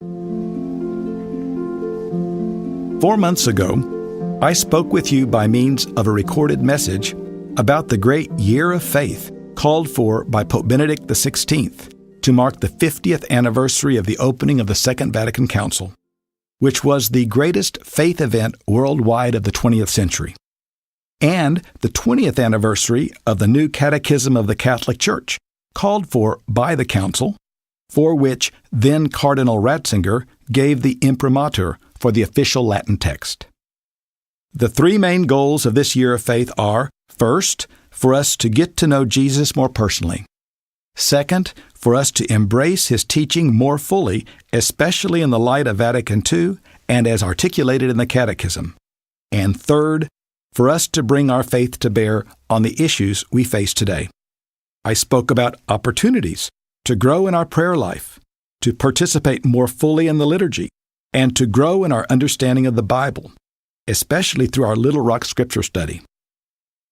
4 months ago, I spoke with you by means of a recorded message about the great year of faith called for by Pope Benedict XVI to mark the 50th anniversary of the opening of the Second Vatican Council, which was the greatest faith event worldwide of the 20th century, and the 20th anniversary of the new Catechism of the Catholic Church, called for by the Council, for which then Cardinal Ratzinger gave the imprimatur for the official Latin text. The three main goals of this year of faith are, first, for us to get to know Jesus more personally. Second, for us to embrace His teaching more fully, especially in the light of Vatican II and as articulated in the Catechism. And third, for us to bring our faith to bear on the issues we face today. I spoke about opportunities to grow in our prayer life, to participate more fully in the liturgy, and to grow in our understanding of the Bible, especially through our Little Rock Scripture study.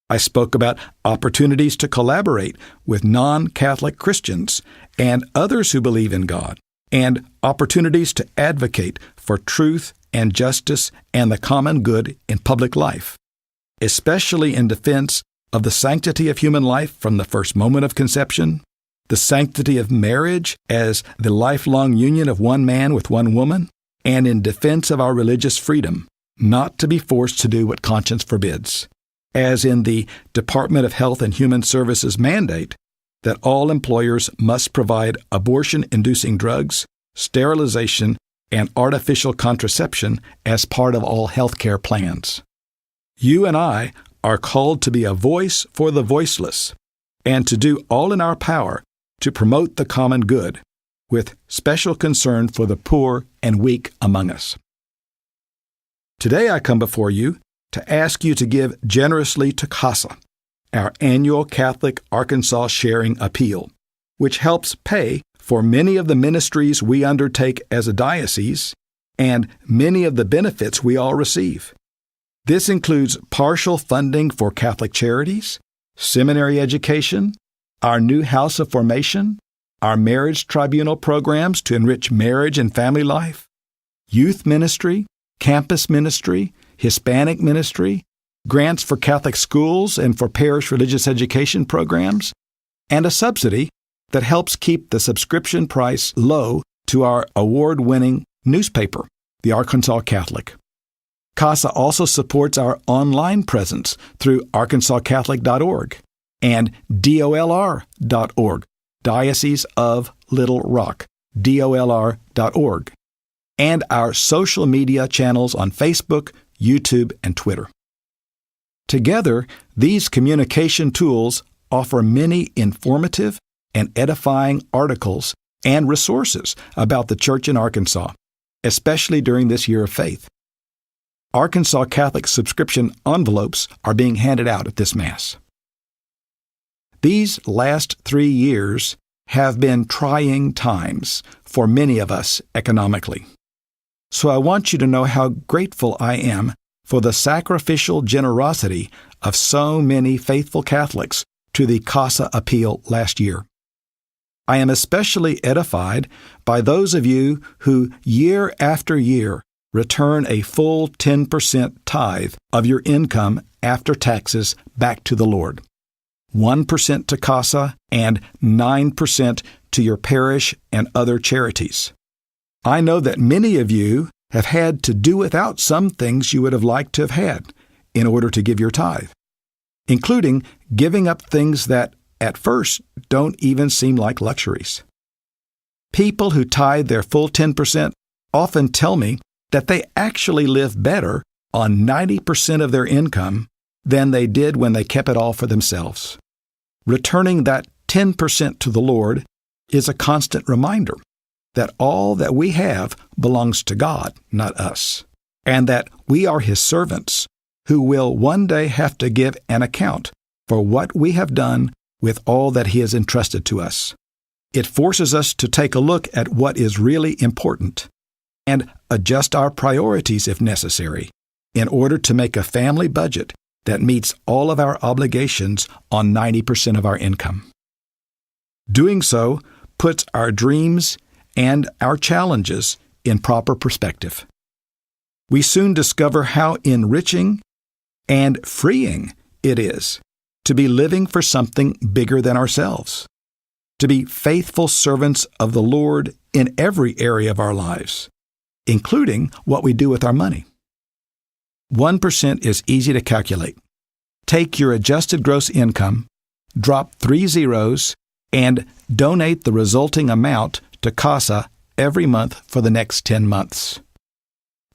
I spoke about opportunities to collaborate with non-Catholic Christians and others who believe in God, and opportunities to advocate for truth and justice and the common good in public life, especially in defense of the sanctity of human life from the first moment of conception, the sanctity of marriage as the lifelong union of one man with one woman, and in defense of our religious freedom, not to be forced to do what conscience forbids, as in the Department of Health and Human Services mandate that all employers must provide abortion-inducing drugs, sterilization, and artificial contraception as part of all health care plans. You and I are called to be a voice for the voiceless and to do all in our power to promote the common good, with special concern for the poor and weak among us. Today I come before you to ask you to give generously to Casa, our annual Catholic Arkansas Sharing Appeal, which helps pay for many of the ministries we undertake as a diocese and many of the benefits we all receive. This includes partial funding for Catholic charities, seminary education, our new House of Formation, our marriage tribunal programs to enrich marriage and family life, youth ministry, campus ministry, Hispanic ministry, grants for Catholic schools and for parish religious education programs, and a subsidy that helps keep the subscription price low to our award-winning newspaper, the Arkansas Catholic. Casa also supports our online presence through arkansascatholic.org and DOLR.org, Diocese of Little Rock, DOLR.org, and our social media channels on Facebook, YouTube, and Twitter. Together, these communication tools offer many informative and edifying articles and resources about the Church in Arkansas, especially during this year of faith. Arkansas Catholic subscription envelopes are being handed out at this Mass. These last 3 years have been trying times for many of us economically. So I want you to know how grateful I am for the sacrificial generosity of so many faithful Catholics to the Casa appeal last year. I am especially edified by those of you who, year after year, return a full 10% tithe of your income after taxes back to the Lord. 1% to Casa and 9% to your parish and other charities. I know that many of you have had to do without some things you would have liked to have had in order to give your tithe, including giving up things that at first don't even seem like luxuries. People who tithe their full 10% often tell me that they actually live better on 90% of their income than they did when they kept it all for themselves. Returning that 10% to the Lord is a constant reminder that all that we have belongs to God, not us, and that we are His servants who will one day have to give an account for what we have done with all that He has entrusted to us. It forces us to take a look at what is really important and adjust our priorities if necessary in order to make a family budget that meets all of our obligations on 90% of our income. Doing so puts our dreams and our challenges in proper perspective. We soon discover how enriching and freeing it is to be living for something bigger than ourselves, to be faithful servants of the Lord in every area of our lives, including what we do with our money. 1% is easy to calculate. Take your adjusted gross income, drop 3 zeros, and donate the resulting amount to Casa every month for the next 10 months.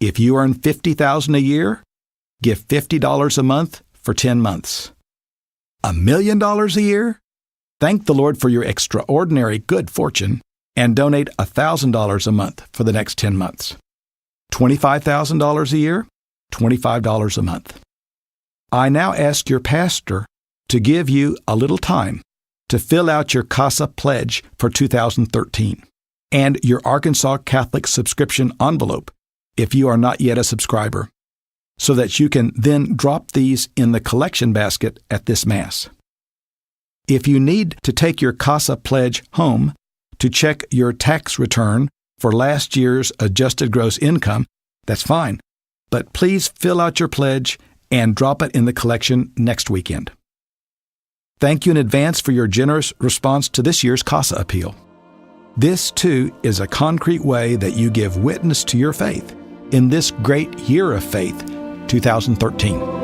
If you earn $50,000 a year, give $50 a month for 10 months. $1 million a year? Thank the Lord for your extraordinary good fortune and donate $1,000 a month for the next 10 months. $25,000 a year? $25 a month. I now ask your pastor to give you a little time to fill out your Casa pledge for 2013 and your Arkansas Catholic subscription envelope if you are not yet a subscriber, so that you can then drop these in the collection basket at this Mass. If you need to take your Casa pledge home to check your tax return for last year's adjusted gross income, that's fine, but please fill out your pledge and drop it in the collection next weekend. Thank you in advance for your generous response to this year's Casa appeal. This, too, is a concrete way that you give witness to your faith in this great year of faith, 2013.